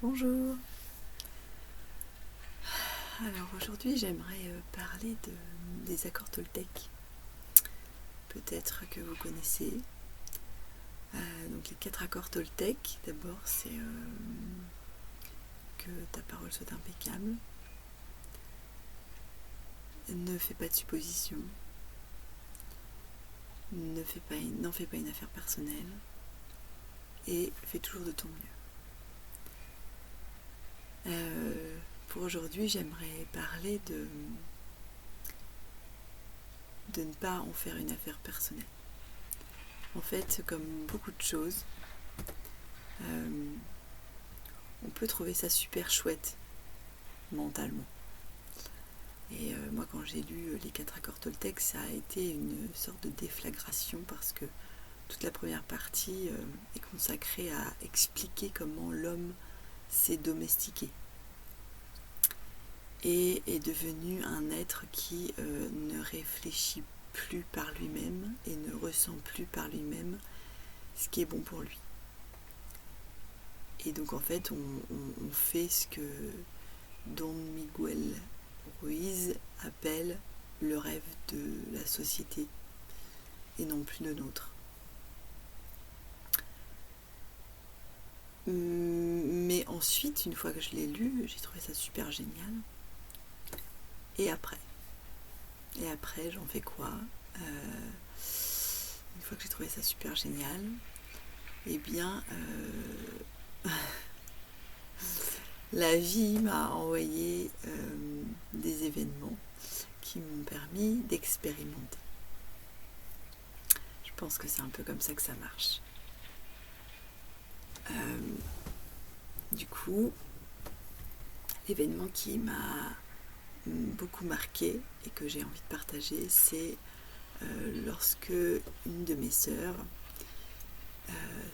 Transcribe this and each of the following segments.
Bonjour. Alors aujourd'hui j'aimerais parler des accords Toltec. Peut-être que vous connaissez. Donc les 4 accords Toltec, d'abord c'est que ta parole soit impeccable. Ne fais pas de suppositions. N'en fais pas une affaire personnelle. Et fais toujours de ton mieux. Pour aujourd'hui, j'aimerais parler de ne pas en faire une affaire personnelle. En fait, comme beaucoup de choses, on peut trouver ça super chouette mentalement. Et moi, quand j'ai lu les 4 accords Toltec, ça a été une sorte de déflagration parce que toute la première partie est consacrée à expliquer comment l'homme s'est domestiqué et est devenu un être qui ne réfléchit plus par lui-même et ne ressent plus par lui-même ce qui est bon pour lui. Et donc en fait, on fait ce que Don Miguel Ruiz appelle le rêve de la société et non plus le nôtre. Mais ensuite, une fois que je l'ai lu, j'ai trouvé ça super génial. Et après, j'en fais quoi ? Une fois que j'ai trouvé ça super génial, eh bien, la vie m'a envoyé des événements qui m'ont permis d'expérimenter. Je pense que c'est un peu comme ça que ça marche. Du coup, l'événement qui m'a beaucoup marqué et que j'ai envie de partager, c'est lorsque une de mes sœurs,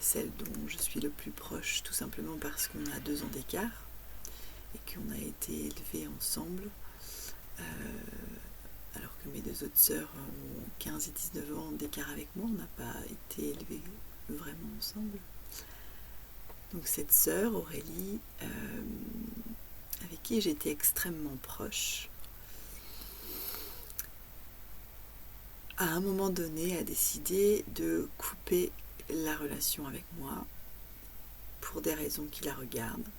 celle dont je suis le plus proche, tout simplement parce qu'on a 2 ans d'écart et qu'on a été élevés ensemble, alors que mes 2 autres sœurs ont 15 et 19 ans d'écart avec moi, on n'a pas été élevés vraiment ensemble. Donc cette sœur, Aurélie, avec qui j'étais extrêmement proche, à un moment donné a décidé de couper la relation avec moi pour des raisons qui la regardent.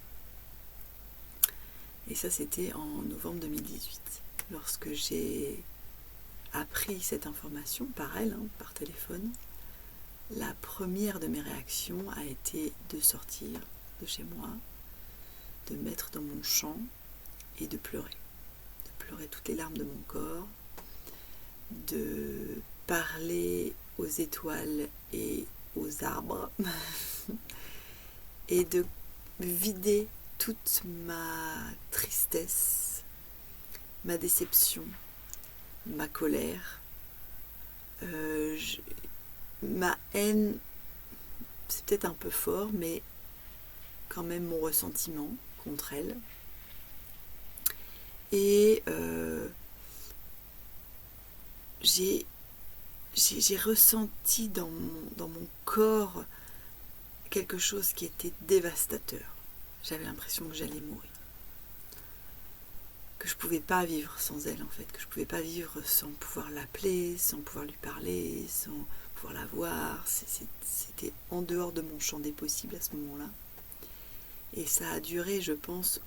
Et ça, c'était en novembre 2018. Lorsque j'ai appris cette information par elle, par téléphone, la première de mes réactions a été de sortir de chez moi, de me mettre dans mon champ et de pleurer. De pleurer toutes les larmes de mon corps, de parler aux étoiles et aux arbres et de vider toute ma tristesse, ma déception, ma colère, ma haine, c'est peut-être un peu fort, mais quand même mon ressentiment contre elle. Et j'ai ressenti dans mon corps quelque chose qui était dévastateur. J'avais l'impression que j'allais mourir. Que je ne pouvais pas vivre sans elle, en fait. Que je ne pouvais pas vivre sans pouvoir l'appeler, sans pouvoir lui parler, sans pouvoir la voir. C'était en dehors de mon champ des possibles à ce moment-là. Et ça a duré, je pense,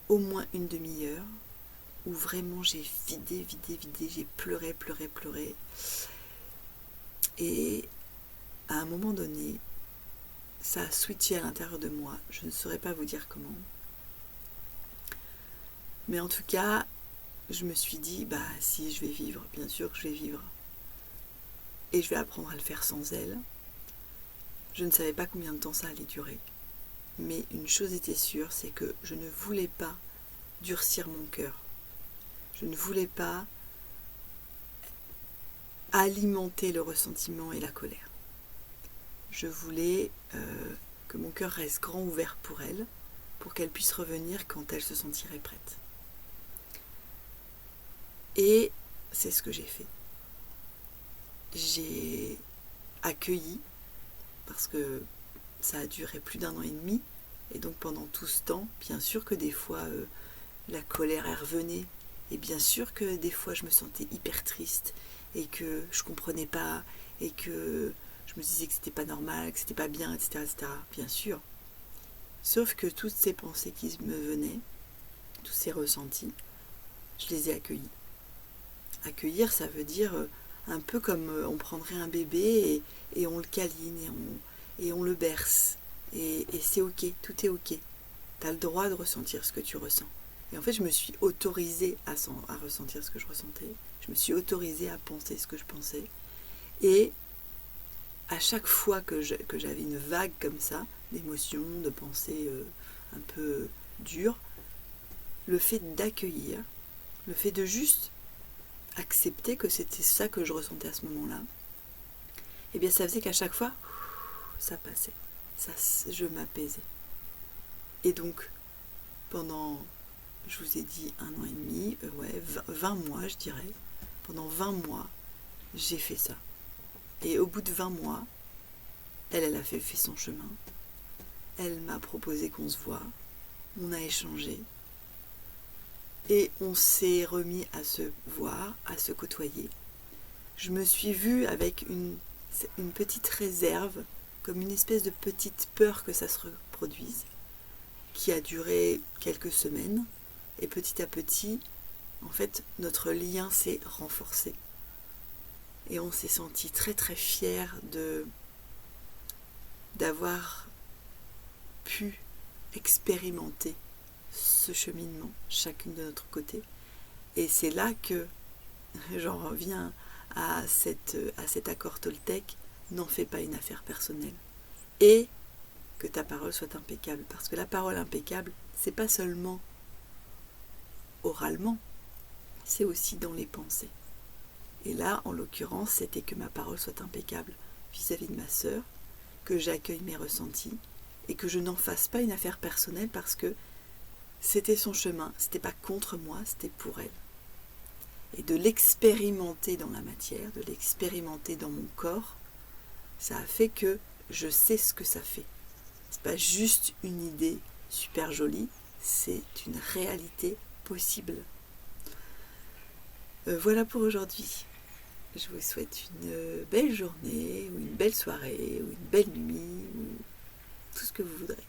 au moins une demi-heure, où vraiment j'ai vidé, j'ai pleuré. Et à un moment donné, ça a switché à l'intérieur de moi. Je ne saurais pas vous dire comment. Mais en tout cas, je me suis dit, si je vais vivre, bien sûr que je vais vivre. Et je vais apprendre à le faire sans elle. Je ne savais pas combien de temps ça allait durer. Mais une chose était sûre, c'est que je ne voulais pas durcir mon cœur. Je ne voulais pas alimenter le ressentiment et la colère. Je voulais que mon cœur reste grand ouvert pour elle, pour qu'elle puisse revenir quand elle se sentirait prête. Et c'est ce que j'ai fait. J'ai accueilli, parce que ça a duré plus d'1 an et demi, Et donc pendant tout ce temps, bien sûr que des fois la colère elle revenait, et bien sûr que des fois je me sentais hyper triste et que je comprenais pas et que je me disais que c'était pas normal, que c'était pas bien, etc., etc. Bien sûr. Sauf que toutes ces pensées qui me venaient, tous ces ressentis, je les ai accueillis. Accueillir, ça veut dire un peu comme on prendrait un bébé et on le câline et on le berce. Et c'est ok, tout est ok. Tu as le droit de ressentir ce que tu ressens. Et en fait, je me suis autorisée à ressentir ce que je ressentais. Je me suis autorisée à penser ce que je pensais. Et à chaque fois que j'avais une vague comme ça, d'émotions, de pensées un peu dures, le fait d'accueillir, le fait de juste accepter que c'était ça que je ressentais à ce moment-là, et bien ça faisait qu'à chaque fois, ça passait. Je m'apaisais. Et donc, pendant, je vous ai dit 1 an et demi, 20 mois je dirais, pendant 20 mois, j'ai fait ça. Et au bout de 20 mois, elle a fait son chemin. Elle m'a proposé qu'on se voit. On a échangé. Et on s'est remis à se voir, à se côtoyer. Je me suis vue avec une petite réserve, comme une espèce de petite peur que ça se reproduise, qui a duré quelques semaines. Et petit à petit, en fait, notre lien s'est renforcé. Et on s'est senti très très fiers d'avoir pu expérimenter ce cheminement, chacune de notre côté. Et c'est là que j'en reviens à cet accord Toltec, n'en fais pas une affaire personnelle. Et que ta parole soit impeccable. Parce que la parole impeccable, c'est pas seulement oralement, c'est aussi dans les pensées. Et là, en l'occurrence, c'était que ma parole soit impeccable vis-à-vis de ma sœur, que j'accueille mes ressentis et que je n'en fasse pas une affaire personnelle parce que c'était son chemin, c'était pas contre moi, c'était pour elle. Et de l'expérimenter dans la matière, de l'expérimenter dans mon corps, ça a fait que je sais ce que ça fait. C'est pas juste une idée super jolie, c'est une réalité possible. Voilà pour aujourd'hui. Je vous souhaite une belle journée, ou une belle soirée, ou une belle nuit, ou tout ce que vous voudrez.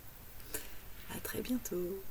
À très bientôt.